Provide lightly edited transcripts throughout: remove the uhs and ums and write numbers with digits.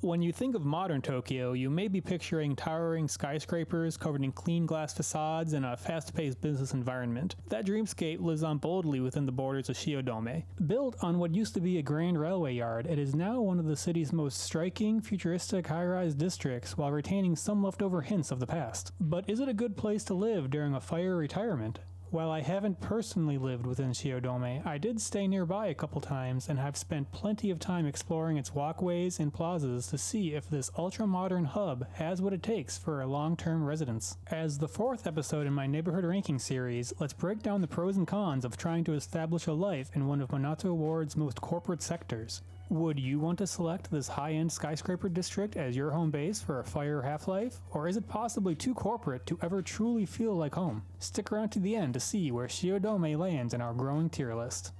When you think of modern Tokyo, you may be picturing towering skyscrapers covered in clean glass facades and a fast-paced business environment. That dreamscape lives on boldly within the borders of Shiodome. Built on what used to be a grand railway yard, it is now one of the city's most striking, futuristic high-rise districts while retaining some leftover hints of the past. But is it a good place to live during a fire retirement? While I haven't personally lived within Shiodome, I did stay nearby a couple times and have spent plenty of time exploring its walkways and plazas to see if this ultra-modern hub has what it takes for a long-term residence. As the fourth episode in my neighborhood ranking series, let's break down the pros and cons of trying to establish a life in one of Minato Ward's most corporate sectors. Would you want to select this high-end skyscraper district as your home base for a fire half-life? Or is it possibly too corporate to ever truly feel like home? Stick around to the end to see where Shiodome lands in our growing tier list.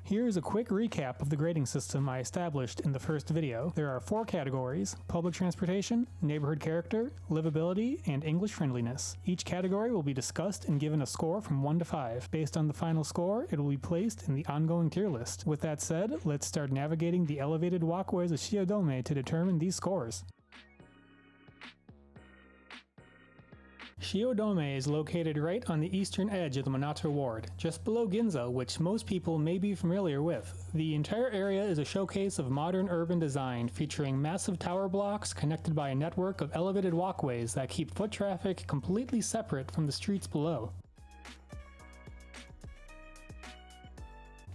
Here's a quick recap of the grading system I established in the first video. There are 4 categories: public transportation, neighborhood character, livability, and English friendliness. Each category will be discussed and given a score from 1 to 5. Based on the final score, it will be placed in the ongoing tier list. With that said, let's start navigating the elevated walkways of Shiodome to determine these scores. Shiodome is located right on the eastern edge of the Minato Ward, just below Ginza, which most people may be familiar with. The entire area is a showcase of modern urban design, featuring massive tower blocks connected by a network of elevated walkways that keep foot traffic completely separate from the streets below.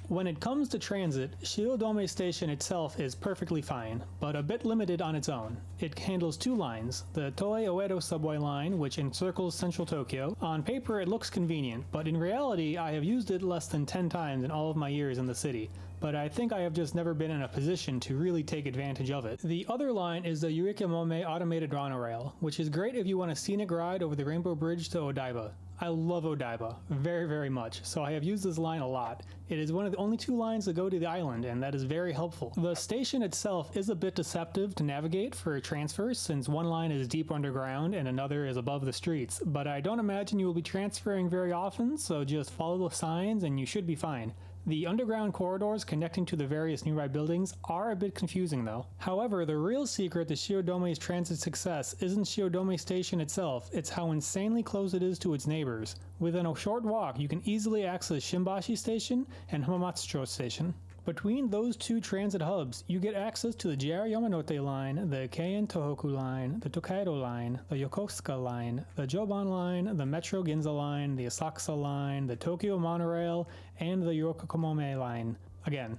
When it comes to transit, Shiodome Station itself is perfectly fine, but a bit limited on its own. It handles 2 lines, the Toei Oedo subway line, which encircles central Tokyo. On paper it looks convenient, but in reality I have used it less than 10 times in all of my years in the city, but I think I have just never been in a position to really take advantage of it. The other line is the Yurikimome automated monorail, which is great if you want a scenic ride over the Rainbow Bridge to Odaiba. I love Odaiba, very, very much, so I have used this line a lot. It is one of the only 2 lines that go to the island, and that is very helpful. The station itself is a bit deceptive to navigate for transfers, since one line is deep underground and another is above the streets, but I don't imagine you will be transferring very often, so just follow the signs and you should be fine. The underground corridors connecting to the various nearby buildings are a bit confusing though. However, the real secret to Shiodome's transit success isn't Shiodome Station itself, it's how insanely close it is to its neighbors. Within a short walk, you can easily access Shimbashi Station and Hamamatsucho Station. Between those 2 transit hubs, you get access to the JR Yamanote line, the Keien Tohoku line, the Tokaido line, the Yokosuka line, the Joban line, the Metro Ginza line, the Asakusa line, the Tokyo monorail, and the Yokokomome line. Again,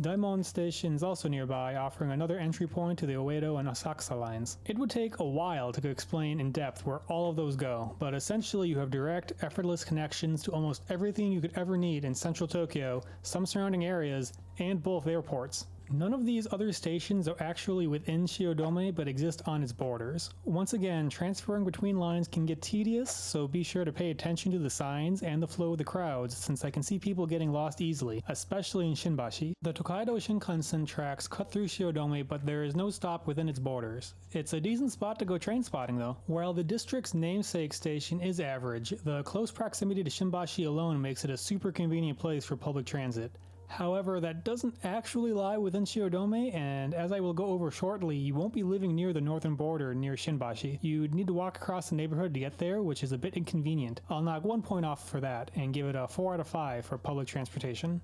Daimon Station is also nearby, offering another entry point to the Oedo and Asakusa lines. It would take a while to explain in depth where all of those go, but essentially you have direct, effortless connections to almost everything you could ever need in central Tokyo, some surrounding areas, and both airports. None of these other stations are actually within Shiodome but exist on its borders. Once again, transferring between lines can get tedious, so be sure to pay attention to the signs and the flow of the crowds, since I can see people getting lost easily, especially in Shinbashi. The Tokaido Shinkansen tracks cut through Shiodome, but there is no stop within its borders. It's a decent spot to go train spotting though. While the district's namesake station is average, the close proximity to Shinbashi alone makes it a super convenient place for public transit. However, that doesn't actually lie within Shiodome, and as I will go over shortly, you won't be living near the northern border near Shinbashi. You'd need to walk across the neighborhood to get there, which is a bit inconvenient. I'll knock 1 point off for that, and give it a 4 out of 5 for public transportation.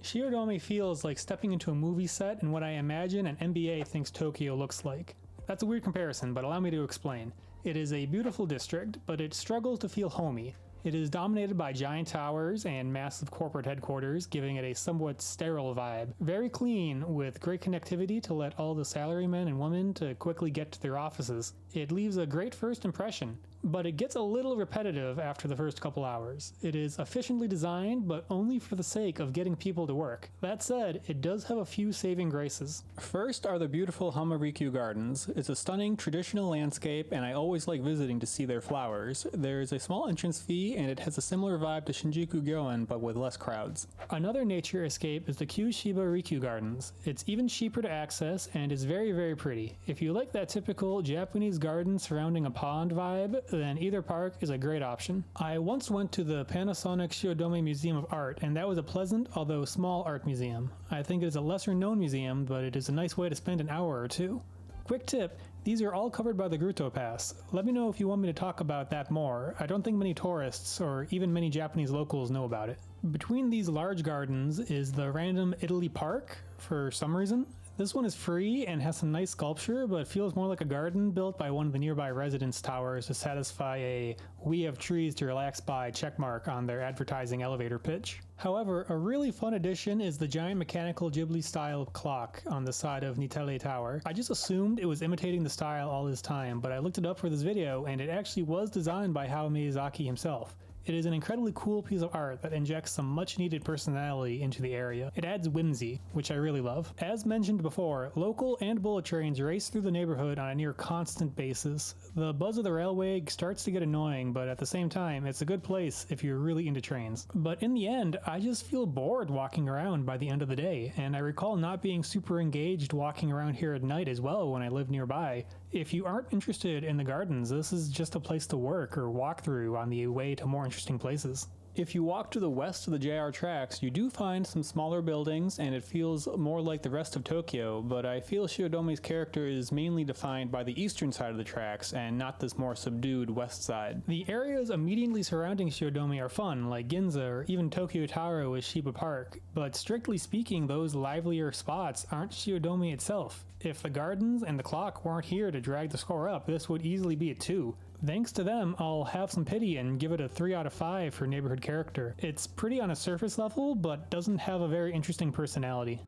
Shiodome feels like stepping into a movie set in what I imagine an NBA thinks Tokyo looks like. That's a weird comparison, but allow me to explain. It is a beautiful district, but it struggles to feel homey. It is dominated by giant towers and massive corporate headquarters, giving it a somewhat sterile vibe. Very clean, with great connectivity to let all the salarymen and women to quickly get to their offices. It leaves a great first impression, but it gets a little repetitive after the first couple hours. It is efficiently designed, but only for the sake of getting people to work. That said, it does have a few saving graces. First are the beautiful Hamarikyu Gardens. It's a stunning traditional landscape, and I always like visiting to see their flowers. There is a small entrance fee, and it has a similar vibe to Shinjuku Gyoen, but with less crowds. Another nature escape is the Kyushiba Rikyu Gardens. It's even cheaper to access, and is very, very pretty. If you like that typical Japanese garden surrounding a pond vibe, then either park is a great option. I once went to the Panasonic Shiodome Museum of Art, and that was a pleasant, although small, art museum. I think it is a lesser known museum, but it is a nice way to spend an hour or two. Quick tip, these are all covered by the Gruto Pass. Let me know if you want me to talk about that more. I don't think many tourists, or even many Japanese locals, know about it. Between these large gardens is the random Italy Park, for some reason. This one is free and has some nice sculpture, but feels more like a garden built by one of the nearby residence towers to satisfy a "we have trees to relax by" checkmark on their advertising elevator pitch. However, a really fun addition is the giant mechanical Ghibli-style clock on the side of Nittele Tower. I just assumed it was imitating the style all this time, but I looked it up for this video and it actually was designed by Hayao Miyazaki himself. It is an incredibly cool piece of art that injects some much needed personality into the area. It adds whimsy, which I really love. As mentioned before, local and bullet trains race through the neighborhood on a near constant basis. The buzz of the railway starts to get annoying, but at the same time, it's a good place if you're really into trains. But in the end, I just feel bored walking around by the end of the day, and I recall not being super engaged walking around here at night as well when I lived nearby. If you aren't interested in the gardens, this is just a place to work or walk through on the way to more interesting places. If you walk to the west of the JR tracks, you do find some smaller buildings and it feels more like the rest of Tokyo, but I feel Shiodome's character is mainly defined by the eastern side of the tracks and not this more subdued west side. The areas immediately surrounding Shiodome are fun, like Ginza or even Tokyo Tower with Shiba Park, but strictly speaking, those livelier spots aren't Shiodome itself. If the gardens and the clock weren't here to drag the score up, this would easily be a 2. Thanks to them, I'll have some pity and give it a 3 out of 5 for neighborhood character. It's pretty on a surface level, but doesn't have a very interesting personality.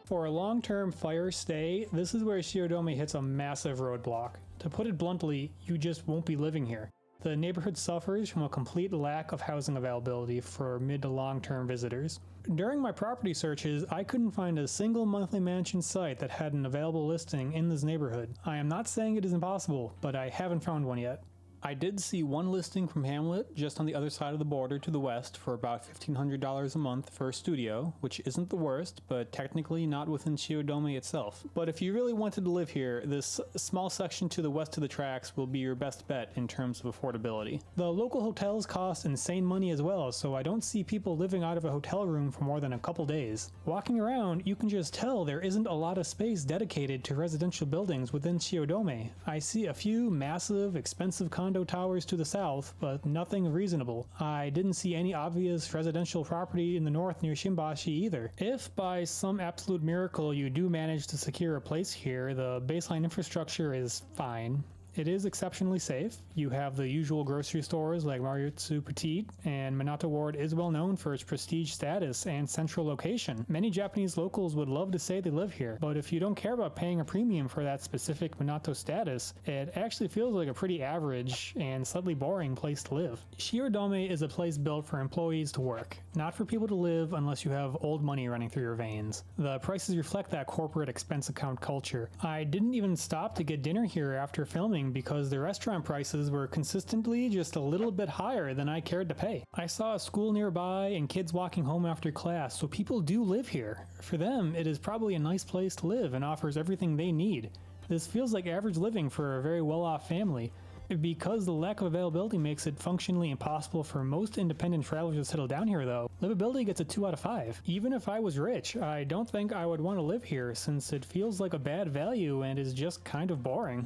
For a long-term fire stay, this is where Shiodome hits a massive roadblock. To put it bluntly, you just won't be living here. The neighborhood suffers from a complete lack of housing availability for mid to long-term visitors. During my property searches, I couldn't find a single monthly mansion site that had an available listing in this neighborhood. I am not saying it is impossible, but I haven't found one yet. I did see one listing from Hamlet just on the other side of the border to the west for about $1,500 a month for a studio, which isn't the worst, but technically not within Shiodome itself. But if you really wanted to live here, this small section to the west of the tracks will be your best bet in terms of affordability. The local hotels cost insane money as well, so I don't see people living out of a hotel room for more than a couple days. Walking around, you can just tell there isn't a lot of space dedicated to residential buildings within Shiodome. I see a few massive, expensive condo towers to the south, but nothing reasonable. I didn't see any obvious residential property in the north near Shimbashi either. If by some absolute miracle you do manage to secure a place here, the baseline infrastructure is fine. It is exceptionally safe. You have the usual grocery stores like Maruitsu Petite, and Minato Ward is well known for its prestige status and central location. Many Japanese locals would love to say they live here, but if you don't care about paying a premium for that specific Minato status, it actually feels like a pretty average and slightly boring place to live. Shiodome is a place built for employees to work, not for people to live unless you have old money running through your veins. The prices reflect that corporate expense account culture. I didn't even stop to get dinner here after filming because the restaurant prices were consistently just a little bit higher than I cared to pay. I saw a school nearby and kids walking home after class, so people do live here. For them, it is probably a nice place to live and offers everything they need. This feels like average living for a very well-off family. Because the lack of availability makes it functionally impossible for most independent travelers to settle down here though, livability gets a 2 out of 5. Even if I was rich, I don't think I would want to live here since it feels like a bad value and is just kind of boring.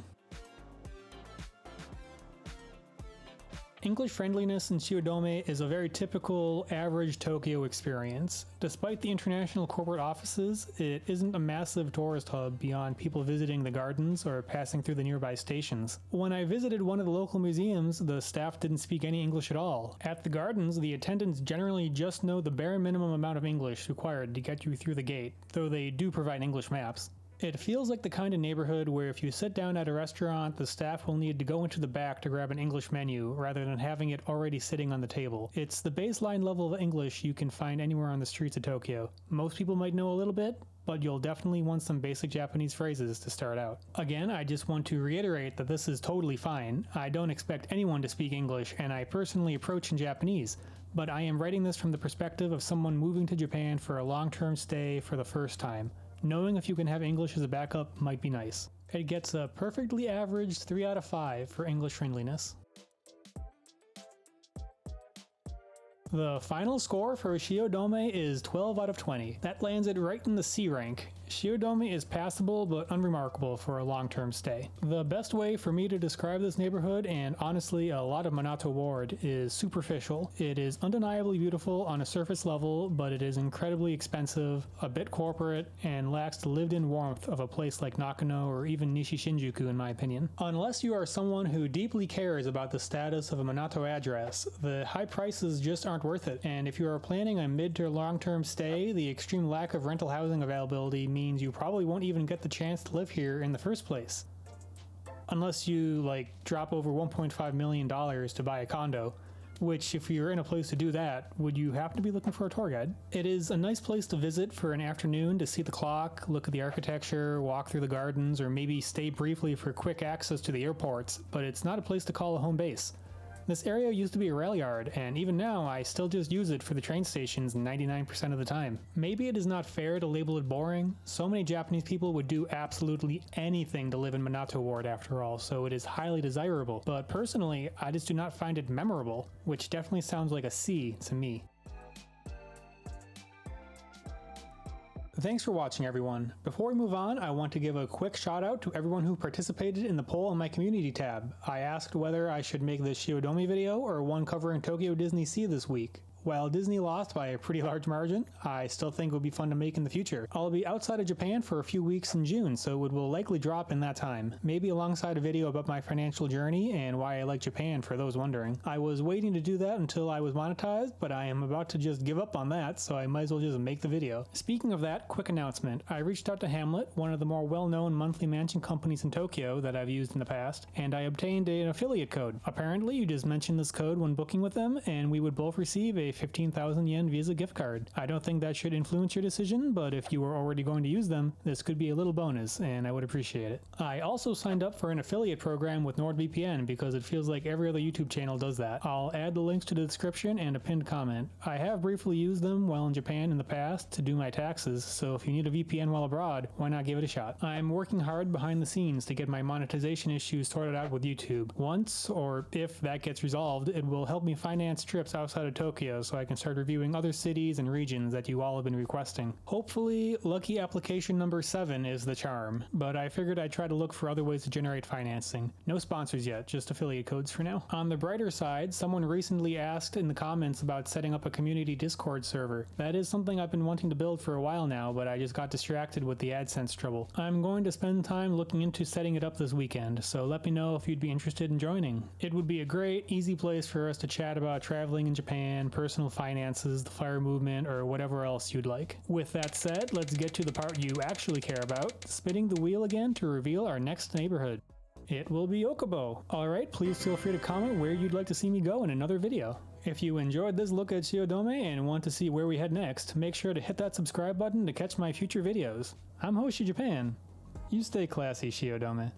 English Friendliness in Shiodome is a very typical, average Tokyo experience. Despite the international corporate offices, it isn't a massive tourist hub beyond people visiting the gardens or passing through the nearby stations. When I visited one of the local museums, the staff didn't speak any English at all. At the gardens, the attendants generally just know the bare minimum amount of English required to get you through the gate, though they do provide English maps. It feels like the kind of neighborhood where if you sit down at a restaurant, the staff will need to go into the back to grab an English menu rather than having it already sitting on the table. It's the baseline level of English you can find anywhere on the streets of Tokyo. Most people might know a little bit, but you'll definitely want some basic Japanese phrases to start out. Again, I just want to reiterate that this is totally fine. I don't expect anyone to speak English, and I personally approach in Japanese, but I am writing this from the perspective of someone moving to Japan for a long-term stay for the first time. Knowing if you can have English as a backup might be nice. It gets a perfectly average 3 out of 5 for English friendliness. The final score for Shiodome is 12 out of 20. That lands it right in the C rank. Shiodome is passable but unremarkable for a long-term stay. The best way for me to describe this neighborhood, and honestly a lot of Minato Ward, is superficial. It is undeniably beautiful on a surface level, but it is incredibly expensive, a bit corporate, and lacks the lived-in warmth of a place like Nakano or even Nishi Shinjuku in my opinion. Unless you are someone who deeply cares about the status of a Minato address, the high prices just aren't worth it, and if you are planning a mid to long-term stay, the extreme lack of rental housing availability means you probably won't even get the chance to live here in the first place. Unless you, drop over $1.5 million to buy a condo, which if you're in a place to do that, would you happen to be looking for a tour guide? It is a nice place to visit for an afternoon to see the clock, look at the architecture, walk through the gardens, or maybe stay briefly for quick access to the airports, but it's not a place to call a home base. This area used to be a rail yard, and even now I still just use it for the train stations 99% of the time. Maybe it is not fair to label it boring. So many Japanese people would do absolutely anything to live in Minato Ward after all, so it is highly desirable. But personally, I just do not find it memorable, which definitely sounds like a C to me. Thanks for watching, everyone. Before we move on, I want to give a quick shout out to everyone who participated in the poll on my community tab. I asked whether I should make this Shiodome video or one covering Tokyo Disney Sea this week. While Disney lost by a pretty large margin, I still think it would be fun to make in the future. I'll be outside of Japan for a few weeks in June, so it will likely drop in that time. Maybe alongside a video about my financial journey and why I like Japan for those wondering. I was waiting to do that until I was monetized, but I am about to just give up on that, so I might as well just make the video. Speaking of that, quick announcement. I reached out to Hamlet, one of the more well-known monthly mansion companies in Tokyo that I've used in the past, and I obtained an affiliate code. Apparently, you just mention this code when booking with them, and we would both receive a 15,000 yen Visa gift card. I don't think that should influence your decision, but if you are already going to use them, this could be a little bonus, and I would appreciate it. I also signed up for an affiliate program with NordVPN because it feels like every other YouTube channel does that. I'll add the links to the description and a pinned comment. I have briefly used them while in Japan in the past to do my taxes, so if you need a VPN while abroad, why not give it a shot? I'm working hard behind the scenes to get my monetization issues sorted out with YouTube. Once, or if that gets resolved, it will help me finance trips outside of Tokyo so I can start reviewing other cities and regions that you all have been requesting. Hopefully, lucky application number 7 is the charm, but I figured I'd try to look for other ways to generate financing. No sponsors yet, just affiliate codes for now. On the brighter side, someone recently asked in the comments about setting up a community Discord server. That is something I've been wanting to build for a while now, but I just got distracted with the AdSense trouble. I'm going to spend time looking into setting it up this weekend, so let me know if you'd be interested in joining. It would be a great, easy place for us to chat about traveling in Japan, personal finances, the fire movement, or whatever else you'd like. With that said, let's get to the part you actually care about, spinning the wheel again to reveal our next neighborhood. It will be Okubo. Alright, please feel free to comment where you'd like to see me go in another video. If you enjoyed this look at Shiodome and want to see where we head next, make sure to hit that subscribe button to catch my future videos. I'm Hoshi Japan. You stay classy, Shiodome.